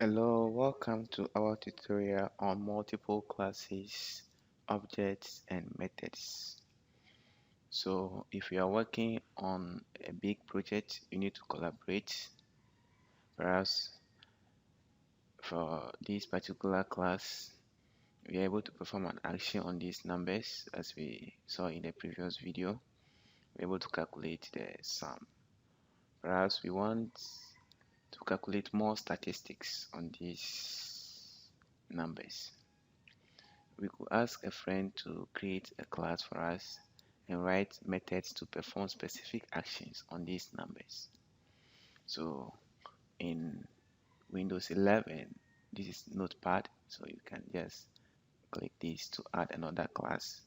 Hello, welcome to our tutorial on multiple classes, objects, and methods. So, if you are working on a big project, you need to collaborate. Whereas for this particular class, we are able to perform an action on these numbers as we saw in the previous video. We're able to calculate the sum. Whereas we want to calculate more statistics on these numbers. We could ask a friend to create a class for us and write methods to perform specific actions on these numbers. So in Windows 11, this is Notepad, so you can just click this to add another class.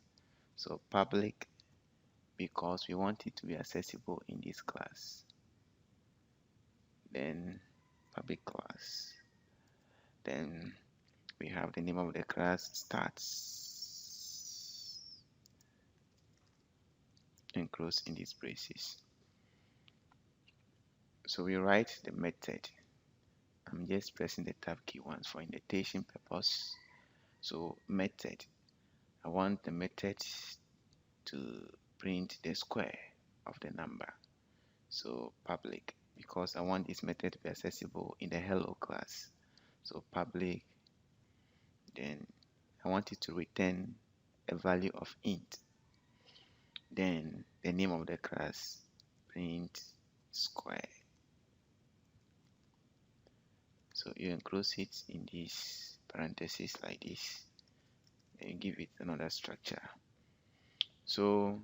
So public, because we want it to be accessible in this class. Then public class. Then we have the name of the class starts and close in these braces. So we write the method. I'm just pressing the tab key once for indentation purpose. So method, I want the method to print the square of the number. So public, because I want this method to be accessible in the hello class. So public, then I want it to return a value of int. Then the name of the class, print square. So you enclose it in this parentheses like this, and give it another structure. So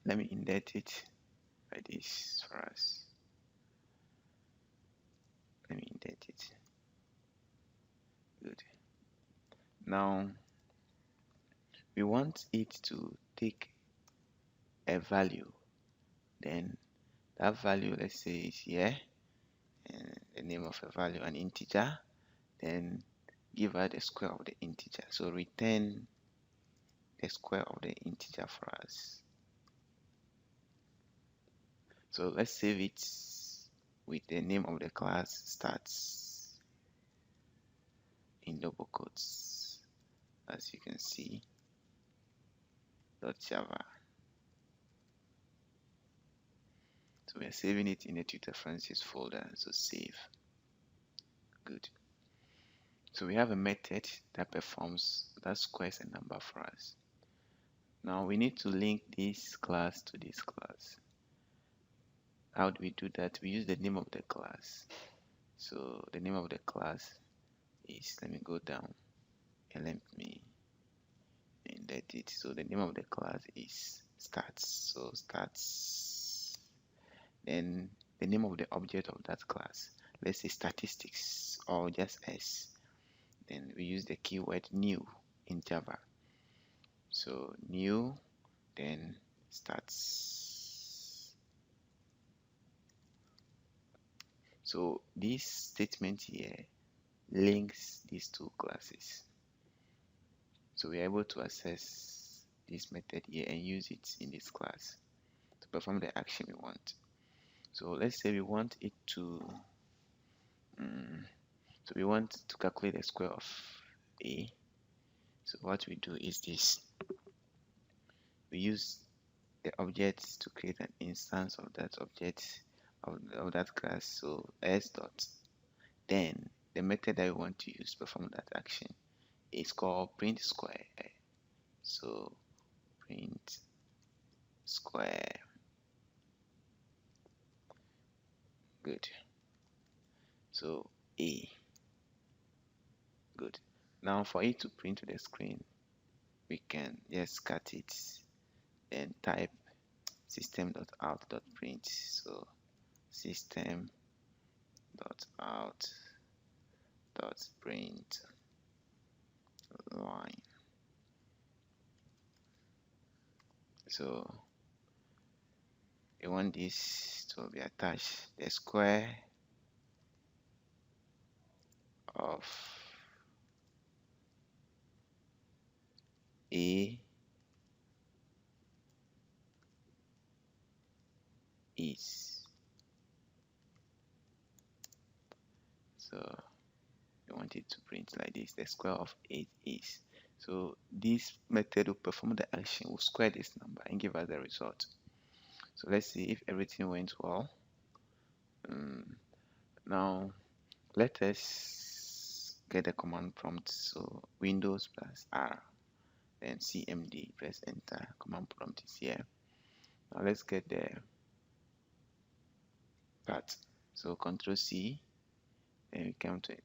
let me indent it like this for us. Let me indent it. Good. Now we want it to take a value. Then that value, let's say, is here, and the name of a value, an integer. Then give her the square of the integer. So return the square of the integer for us. So let's save it with the name of the class starts in double quotes, as you can see, .java. So we are saving it in the Tutor Francis folder, so save. Good. So we have a method that performs, that squares a number for us. Now we need to link this class to this class. How do we do that? We use the name of the class. So the name of the class is, let me go down and let me indent it. So the name of the class is starts. So starts. Then the name of the object of that class, let's say statistics or just S. Then we use the keyword new in Java. So new, then starts. So this statement here links these two classes. So we are able to access this method here and use it in this class to perform the action we want. So let's say we want it to so we want to calculate the square of a. So what we do is this. We use the object to create an instance of that object of that class. So s dot. Then the method that we want to use to perform that action is called print square. So print square. Good. So a. Good. Now for it to print to the screen, we can just cut it and type system.out.print. So system.out.print line. So we want this to be attached, the square of a is. So we want it to print like this. The square of 8 is. So this method will perform the action, will square this number and give us the result. So let's see if everything went well. Now let us get the command prompt. So Windows plus R, then CMD, press enter. Command prompt is here. Now let's get the path. So Control C, then we come to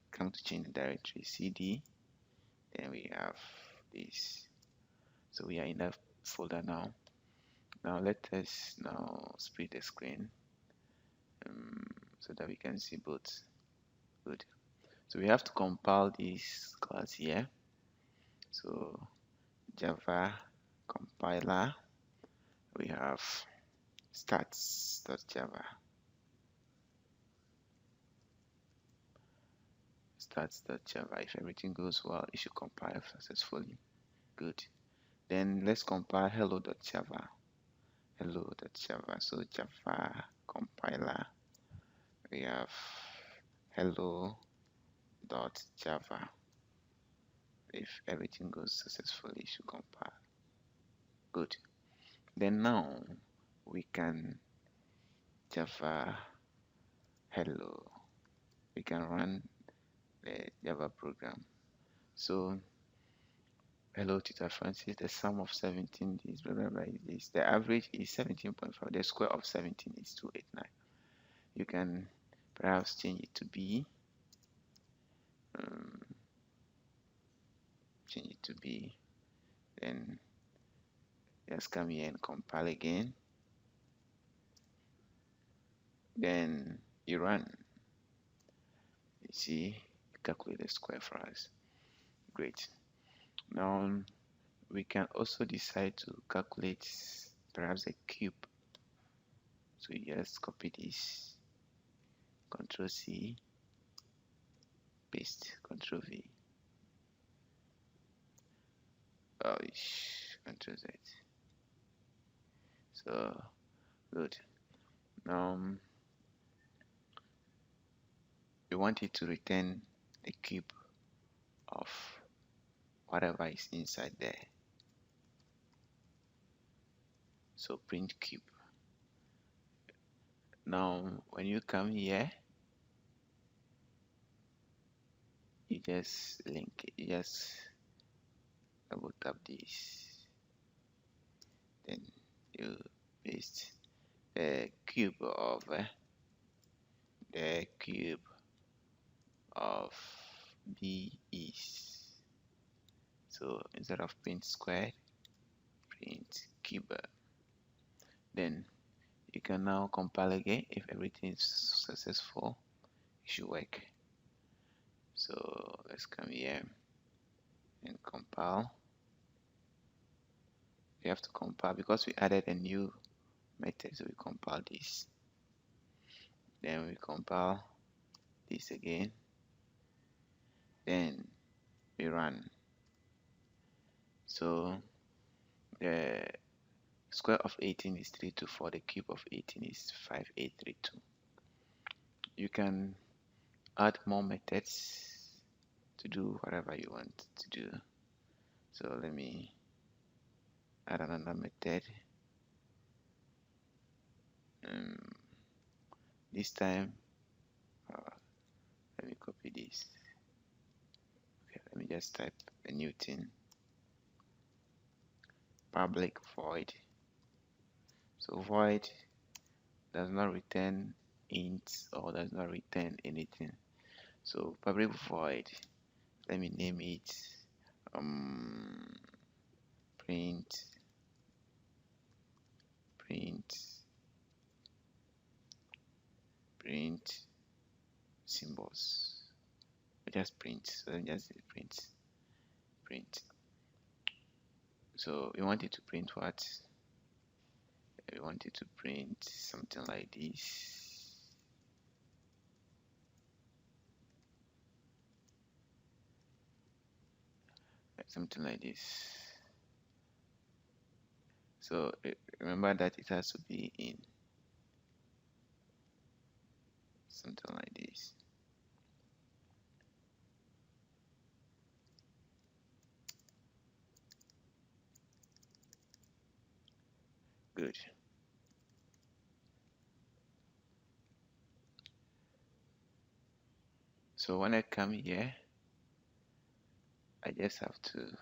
change the directory. CD, then we have this. So we are in that folder now. Now let us now split the screen so that we can see both. Good. So we have to compile this class here. So Java compiler, we have stats.java. Stats.java. If everything goes well, it should compile successfully. Good. Then let's compile hello.java. Hello.java. So Java compiler, we have hello.java. If everything goes successfully, it should compile. Good. Then now we can Java hello. We can run the Java program. So hello Tita Francis, the sum of 17 is blah blah blah is this. The average is 17.5. The square of 17 is 289. You can perhaps change it to B. Change it to B. Then just come here and compile again. Then you run. You see, calculate the square for us. Great. Now we can also decide to calculate perhaps a cube. So you just copy this, Control C, paste, Control V, Control Z. So good. Now we want it to return the cube of whatever is inside there. So print cube. Now when you come here, you just link it, you just double tap this, then you paste the cube of B is. So instead of print squared, print cube. Then you can now compile again. If everything is successful, it should work. So let's come here and compile. We have to compile because we added a new method, so we compile this. Then we compile this again. Then we run. So the square of 18 is 324. The cube of 18 is 5832. You can add more methods to do whatever you want to do. So let me add another method. This time, let me copy this. Okay, let me just type a new thing. Public void. So void does not return int or does not return anything. So public void, let me name it print symbols. Just print. So let me just say print. So we want it to print what? We want it to print something like this. Something like this. So remember that it has to be in something like this. Good. So when I come here, I just have to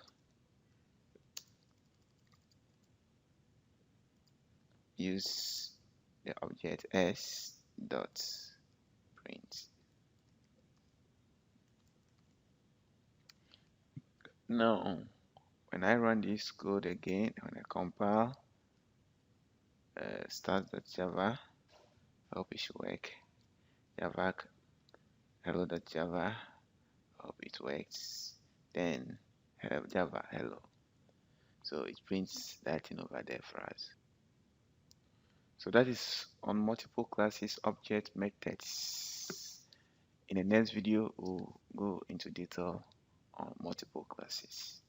use the object s dot print. Now, when I run this code again, when I compile start.java, I hope it should work. Java hello.java, hope it works. Then Java hello. So it prints that thing over there for us. So that is on multiple classes, object methods. In the next video, we'll go into detail on multiple classes.